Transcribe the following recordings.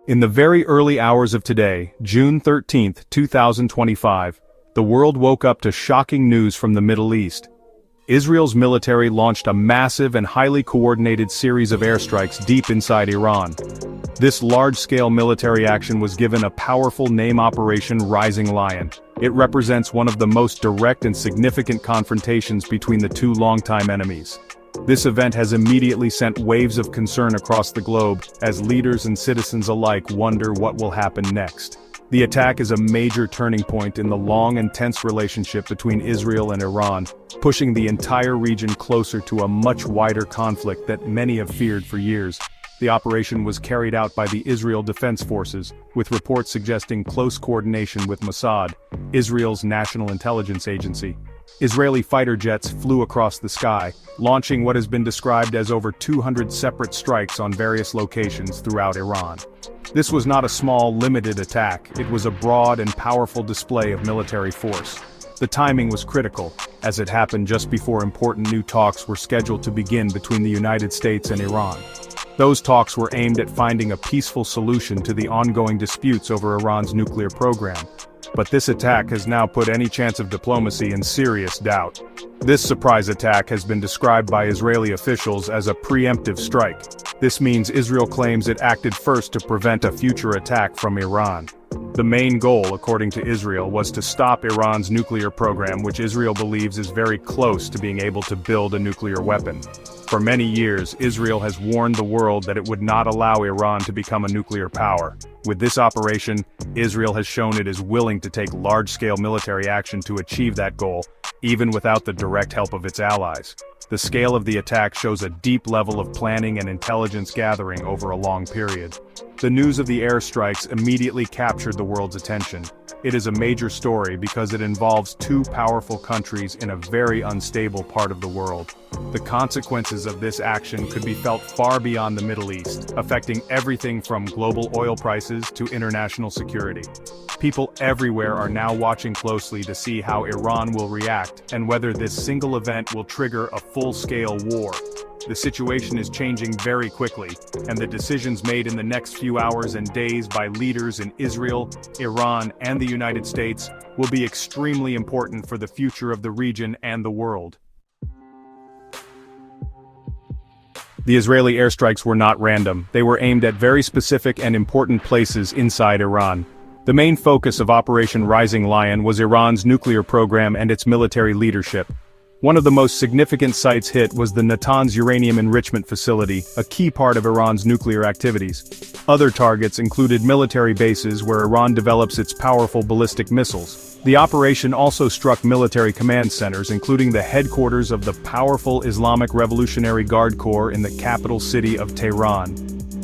In the very early hours of today, June 13, 2025, the world woke up to shocking news from the Middle East. Israel's military launched a massive and highly coordinated series of airstrikes deep inside Iran. This large-scale military action was given a powerful name: Operation Rising Lion. It represents one of the most direct and significant confrontations between the two longtime enemies. This event has immediately sent waves of concern across the globe, as leaders and citizens alike wonder what will happen next. The attack is a major turning point in the long and tense relationship between Israel and Iran, pushing the entire region closer to a much wider conflict that many have feared for years. The operation was carried out by the Israel Defense Forces, with reports suggesting close coordination with Mossad, Israel's national intelligence agency. Israeli fighter jets flew across the sky, launching what has been described as over 200 separate strikes on various locations throughout Iran. This was not a small, limited attack, it was a broad and powerful display of military force. The timing was critical, as it happened just before important new talks were scheduled to begin between the United States and Iran. Those talks were aimed at finding a peaceful solution to the ongoing disputes over Iran's nuclear program. But this attack has now put any chance of diplomacy in serious doubt. This surprise attack has been described by Israeli officials as a preemptive strike. This means Israel claims it acted first to prevent a future attack from Iran. The main goal, according to Israel, was to stop Iran's nuclear program, which Israel believes is very close to being able to build a nuclear weapon. For many years, Israel has warned the world that it would not allow Iran to become a nuclear power. With this operation, Israel has shown it is willing to take large-scale military action to achieve that goal, even without the direct help of its allies. The scale of the attack shows a deep level of planning and intelligence gathering over a long period. The news of the airstrikes immediately captured the world's attention. It is a major story because it involves two powerful countries in a very unstable part of the world. The consequences of this action could be felt far beyond the Middle East, affecting everything from global oil prices to international security. People everywhere are now watching closely to see how Iran will react and whether this single event will trigger a full-scale war. The situation is changing very quickly, and the decisions made in the next few hours and days by leaders in Israel, Iran, and the United States will be extremely important for the future of the region and the world. The Israeli airstrikes were not random. They were aimed at very specific and important places inside Iran. The main focus of Operation Rising Lion was Iran's nuclear program and its military leadership. One of the most significant sites hit was the Natanz uranium enrichment facility, a key part of Iran's nuclear activities. Other targets included military bases where Iran develops its powerful ballistic missiles. The operation also struck military command centers, including the headquarters of the powerful Islamic Revolutionary Guard Corps in the capital city of Tehran.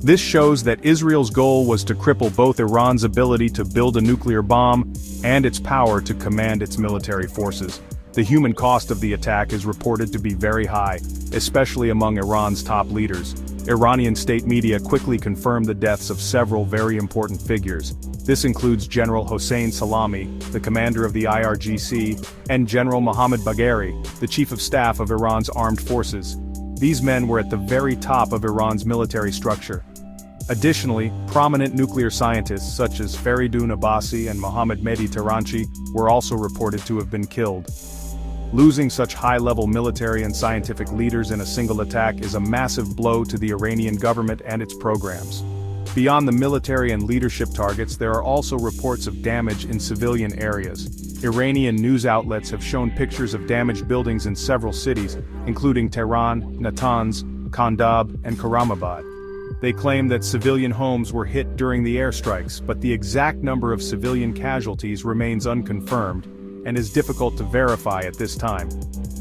This shows that Israel's goal was to cripple both Iran's ability to build a nuclear bomb and its power to command its military forces. The human cost of the attack is reported to be very high, especially among Iran's top leaders. Iranian state media quickly confirmed the deaths of several very important figures. This includes General Hossein Salami, the commander of the IRGC, and General Mohammad Bagheri, the chief of staff of Iran's armed forces. These men were at the very top of Iran's military structure. Additionally, prominent nuclear scientists such as Faridun Abbasi and Mohammad Mehdi Taranchi were also reported to have been killed. Losing such high-level military and scientific leaders in a single attack is a massive blow to the Iranian government and its programs. Beyond the military and leadership targets, there are also reports of damage in civilian areas. Iranian news outlets have shown pictures of damaged buildings in several cities, including Tehran, Natanz, Kandab, and Karamabad. They claim that civilian homes were hit during the airstrikes, but the exact number of civilian casualties remains unconfirmed and is difficult to verify at this time.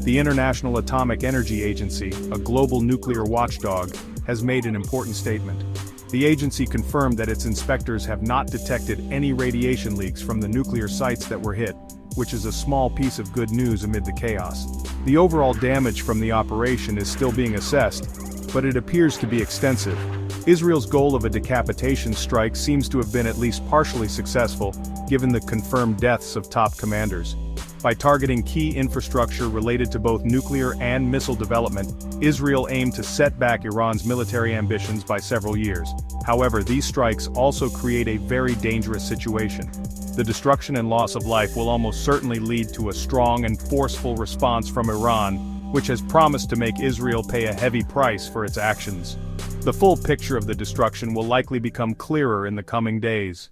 The International Atomic Energy Agency, a global nuclear watchdog, has made an important statement. The agency confirmed that its inspectors have not detected any radiation leaks from the nuclear sites that were hit, which is a small piece of good news amid the chaos. The overall damage from the operation is still being assessed, but it appears to be extensive. Israel's goal of a decapitation strike seems to have been at least partially successful, given the confirmed deaths of top commanders. By targeting key infrastructure related to both nuclear and missile development, Israel aimed to set back Iran's military ambitions by several years. However, these strikes also create a very dangerous situation. The destruction and loss of life will almost certainly lead to a strong and forceful response from Iran, which has promised to make Israel pay a heavy price for its actions. The full picture of the destruction will likely become clearer in the coming days.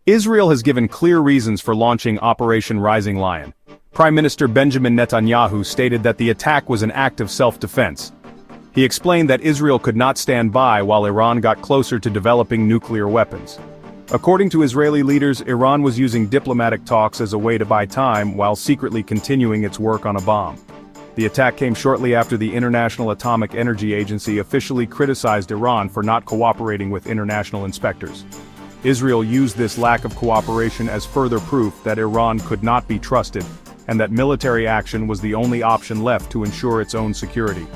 Israel has given clear reasons for launching Operation Rising Lion. Prime Minister Benjamin Netanyahu stated that the attack was an act of self-defense. He explained that Israel could not stand by while Iran got closer to developing nuclear weapons. According to Israeli leaders, Iran was using diplomatic talks as a way to buy time while secretly continuing its work on a bomb. The attack came shortly after the International Atomic Energy Agency officially criticized Iran for not cooperating with international inspectors. Israel used this lack of cooperation as further proof that Iran could not be trusted, and that military action was the only option left to ensure its own security.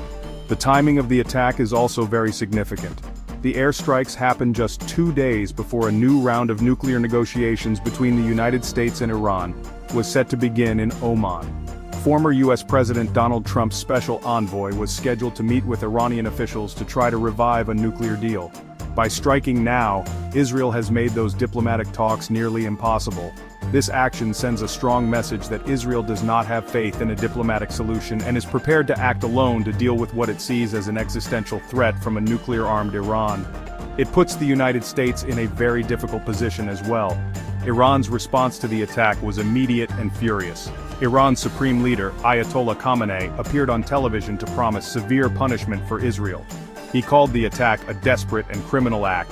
The timing of the attack is also very significant. The airstrikes happened just 2 days before a new round of nuclear negotiations between the United States and Iran was set to begin in Oman. Former U.S. President Donald Trump's special envoy was scheduled to meet with Iranian officials to try to revive a nuclear deal. By striking now, Israel has made those diplomatic talks nearly impossible. This action sends a strong message that Israel does not have faith in a diplomatic solution and is prepared to act alone to deal with what it sees as an existential threat from a nuclear-armed Iran. It puts the United States in a very difficult position as well. Iran's response to the attack was immediate and furious. Iran's supreme leader, Ayatollah Khamenei, appeared on television to promise severe punishment for Israel. He called the attack a desperate and criminal act.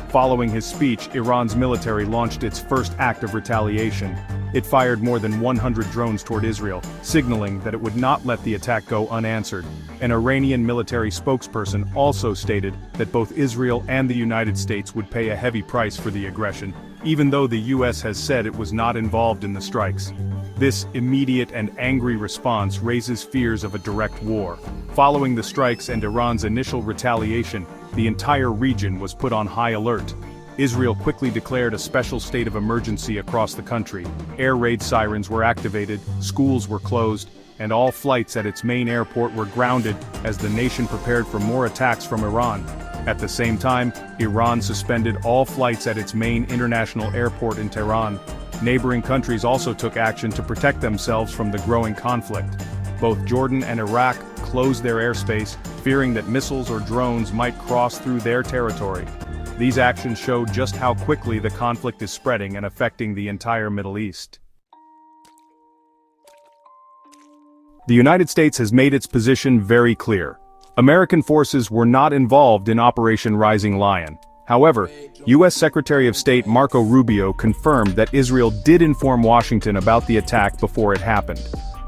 Following his speech, Iran's military launched its first act of retaliation. It fired more than 100 drones toward Israel, signaling that it would not let the attack go unanswered. An Iranian military spokesperson also stated that both Israel and the United States would pay a heavy price for the aggression, even though the U.S. has said it was not involved in the strikes. This immediate and angry response raises fears of a direct war. Following the strikes and Iran's initial retaliation, the entire region was put on high alert. Israel quickly declared a special state of emergency across the country. Air raid sirens were activated, schools were closed, and all flights at its main airport were grounded as the nation prepared for more attacks from Iran. At the same time, Iran suspended all flights at its main international airport in Tehran. Neighboring countries also took action to protect themselves from the growing conflict. Both Jordan and Iraq closed their airspace, fearing that missiles or drones might cross through their territory. These actions show just how quickly the conflict is spreading and affecting the entire Middle East. The United States has made its position very clear. American forces were not involved in Operation Rising Lion. However, U.S. Secretary of State Marco Rubio confirmed that Israel did inform Washington about the attack before it happened.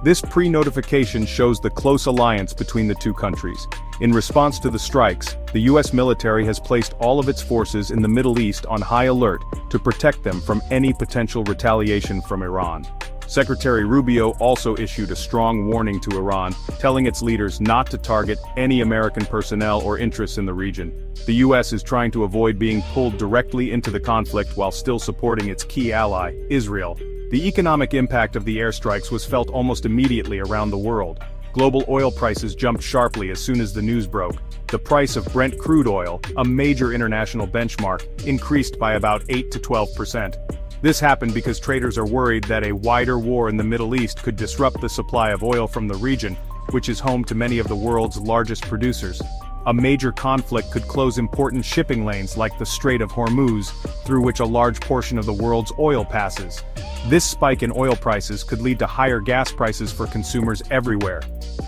This pre-notification shows the close alliance between the two countries. In response to the strikes, the U.S. military has placed all of its forces in the Middle East on high alert to protect them from any potential retaliation from Iran. Secretary Rubio also issued a strong warning to Iran, telling its leaders not to target any American personnel or interests in the region. The U.S. is trying to avoid being pulled directly into the conflict while still supporting its key ally, Israel. The economic impact of the airstrikes was felt almost immediately around the world. Global oil prices jumped sharply as soon as the news broke. The price of Brent crude oil, a major international benchmark, increased by about 8 to 12%. This happened because traders are worried that a wider war in the Middle East could disrupt the supply of oil from the region, which is home to many of the world's largest producers. A major conflict could close important shipping lanes like the Strait of Hormuz, through which a large portion of the world's oil passes. This spike in oil prices could lead to higher gas prices for consumers everywhere.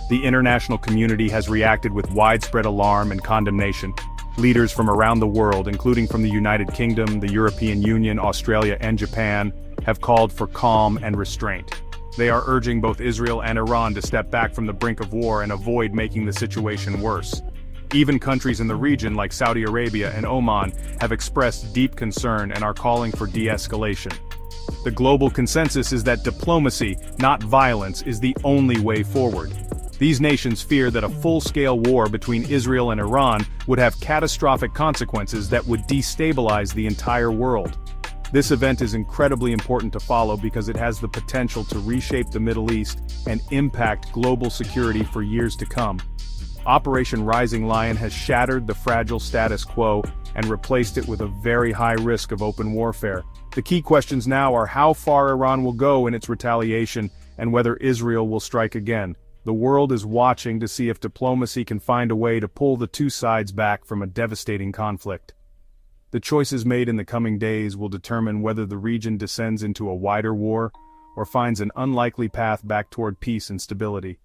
The international community has reacted with widespread alarm and condemnation. Leaders from around the world, including from the United Kingdom, the European Union, Australia, and Japan, have called for calm and restraint. They are urging both Israel and Iran to step back from the brink of war and avoid making the situation worse. Even countries in the region like Saudi Arabia and Oman have expressed deep concern and are calling for de-escalation. The global consensus is that diplomacy, not violence, is the only way forward. These nations fear that a full-scale war between Israel and Iran would have catastrophic consequences that would destabilize the entire world. This event is incredibly important to follow because it has the potential to reshape the Middle East and impact global security for years to come. Operation Rising Lion has shattered the fragile status quo and replaced it with a very high risk of open warfare. The key questions now are how far Iran will go in its retaliation and whether Israel will strike again. The world is watching to see if diplomacy can find a way to pull the two sides back from a devastating conflict. The choices made in the coming days will determine whether the region descends into a wider war or finds an unlikely path back toward peace and stability.